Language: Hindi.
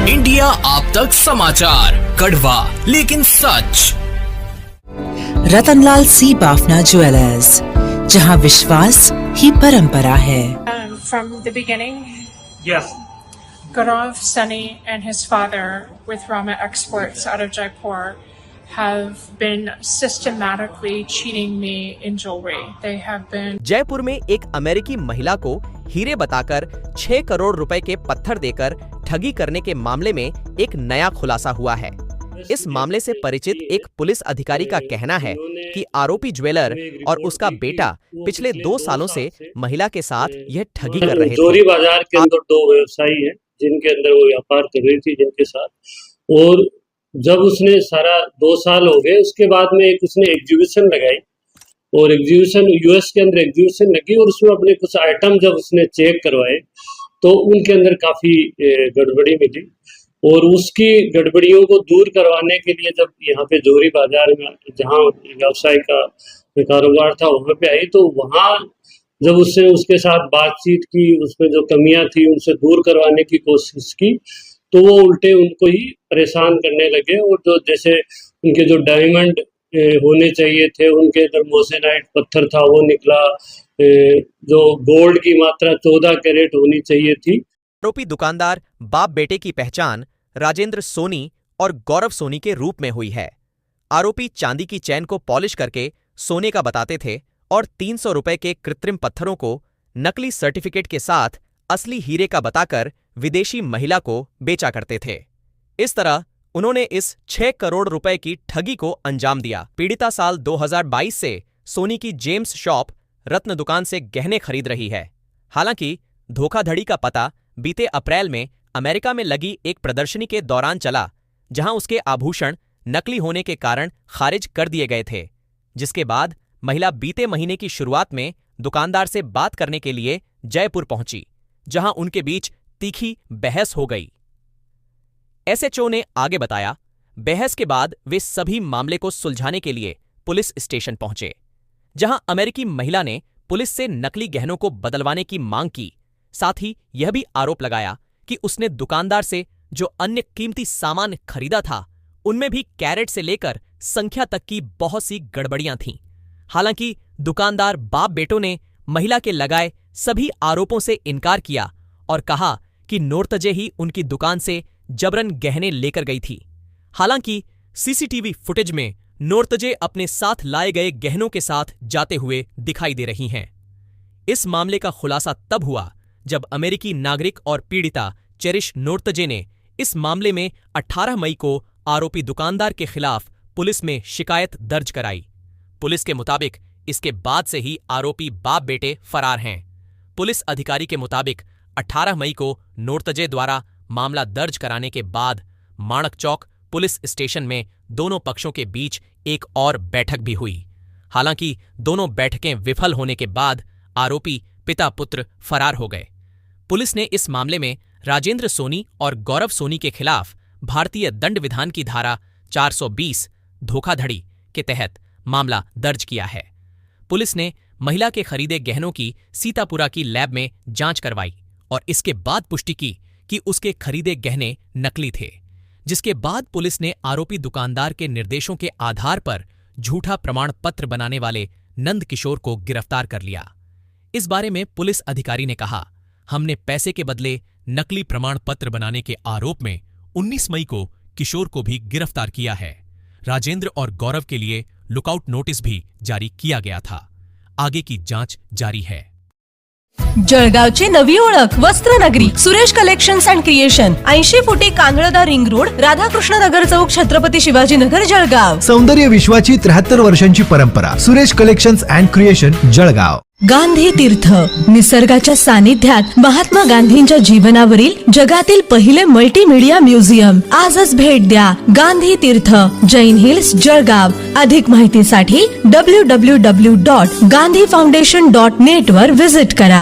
इंडिया आप तक समाचार, कड़वा लेकिन सच। रतनलाल सी बाफना ज्वेलर्स, जहां विश्वास ही परंपरा है। From the beginning, Yes. Gaurav, Sunny, and his father, with Rama Exports out of Jaipur, have been systematically cheating me in jewelry. They have been. Jaipur में एक अमेरिकी महिला को हीरे बताकर 6 करोड़ रुपए के पत्थर देकर ठगी करने के मामले में एक नया खुलासा हुआ है। इस मामले से परिचित एक पुलिस अधिकारी का कहना है कि आरोपी ज्वेलर और उसका बेटा पिछले 2 सालों से महिला के साथ यह ठगी कर रहे थे। जोरी बाजार के अंदर 2 व्यवसायी हैं जिनके अंदर वो व्यापार कर रही थी जिनके साथ, और जब उसने सारा 2 साल हो गए, उसके बाद में एक उसने एग्जीबिशन लगाई, और एग्जीबिशन यूएस के अंदर एग्जीबिशन लगी, और उसमें अपने कुछ आइटम जब उसने चेक करवाए तो उनके अंदर काफी गड़बड़ी मिली, और उसकी गड़बड़ियों को दूर करवाने के लिए जब यहाँ पे जोरी बाजार में जहाँ व्यवसाय का कारोबार था वहाँ पे आई, तो वहाँ जब उसने उसके साथ बातचीत की, उसमें जो कमियां थी उनसे दूर करवाने की कोशिश की, तो वो उल्टे उनको ही परेशान करने लगे, और जो जैसे उनके जो डायमंड होने चाहिए थे, उनके अंदर मोसेनाइट पत्थर था वो निकला, जो गोल्ड की मात्रा 14 कैरेट होनी चाहिए थी। आरोपी दुकानदार बाप बेटे की पहचान राजेंद्र सोनी और गौरव सोनी के रूप में हुई है। आरोपी चांदी की चैन को पॉलिश करके सोने का बताते थे और 300 रुपए के कृत्रिम पत्थरों को नकली सर्टिफिकेट के साथ असली हीरे का बताकर विदेशी महिला को बेचा करते थे। इस तरह उन्होंने इस 6 करोड़ रुपए की ठगी को अंजाम दिया। पीड़िता साल 2022 से सोनी की जेम्स शॉप रत्न दुकान से गहने खरीद रही है। हालांकि धोखाधड़ी का पता बीते अप्रैल में अमेरिका में लगी एक प्रदर्शनी के दौरान चला, जहां उसके आभूषण नकली होने के कारण खारिज कर दिए गए थे, जिसके बाद महिला बीते महीने की शुरुआत में दुकानदार से बात करने के लिए जयपुर पहुंची, जहां उनके बीच तीखी बहस हो गई। एसएचओ ने आगे बताया, बहस के बाद वे सभी मामले को सुलझाने के लिए पुलिस स्टेशन पहुंचे, जहां अमेरिकी महिला ने पुलिस से नकली गहनों को बदलवाने की मांग की। साथ ही यह भी आरोप लगाया कि उसने दुकानदार से जो अन्य कीमती सामान खरीदा था, उनमें भी कैरेट से लेकर संख्या तक की बहुत सी गड़बड़ियां थीं। हालांकि दुकानदार बाप बेटों ने महिला के लगाए सभी आरोपों से इनकार किया और कहा कि नोरतजे ही उनकी दुकान से जबरन गहने लेकर गई थी। हालांकि सीसीटीवी फुटेज में नोरतजे अपने साथ लाए गए गहनों के साथ जाते हुए दिखाई दे रही हैं। इस मामले का खुलासा तब हुआ जब अमेरिकी नागरिक और पीड़िता चेरिश नोरतजे ने इस मामले में 18 मई को आरोपी दुकानदार के खिलाफ पुलिस में शिकायत दर्ज कराई। पुलिस के मुताबिक इसके बाद से ही आरोपी बाप बेटे फरार हैं। पुलिस अधिकारी के मुताबिक 18 मई को नोरतजे द्वारा मामला दर्ज कराने के बाद माणक चौक पुलिस स्टेशन में दोनों पक्षों के बीच एक और बैठक भी हुई। हालांकि दोनों बैठकें विफल होने के बाद आरोपी पिता पुत्र फरार हो गए। पुलिस ने इस मामले में राजेंद्र सोनी और गौरव सोनी के खिलाफ भारतीय दंड विधान की धारा 420 धोखाधड़ी के तहत मामला दर्ज किया है। पुलिस ने महिला के खरीदे गहनों की सीतापुरा की लैब में जांच करवाई और इसके बाद पुष्टि की कि उसके खरीदे गहने नकली थे, जिसके बाद पुलिस ने आरोपी दुकानदार के निर्देशों के आधार पर झूठा प्रमाण पत्र बनाने वाले नंद किशोर को गिरफ्तार कर लिया। इस बारे में पुलिस अधिकारी ने कहा, हमने पैसे के बदले नकली प्रमाण पत्र बनाने के आरोप में 19 मई को किशोर को भी गिरफ्तार किया है। राजेंद्र और गौरव के लिए लुकआउट नोटिस भी जारी किया गया था। आगे की जांच जारी है। जळगावची नवी ओळख वस्त्रनगरी सुरेश कलेक्शन्स अँड क्रिएशन 80 फुटी कांदळदा रिंग रोड राधाकृष्ण नगर चौक छत्रपती शिवाजी नगर जळगाव। सौंदर्य विश्वाची 73 वर्षांची परंपरा Suresh collections and creation Jalgaon. Gandhi तीर्थ निसर्गाच्या सानिध्यात महात्मा गांधींच्या जीवनावरील जगातील पहिले मल्टीमीडिया म्युझियम आजच भेट द्या। गांधी तीर्थ जैन हिल्स जळगाव। अधिक माहितीसाठी www.gandhifoundation.net वर विजिट करा।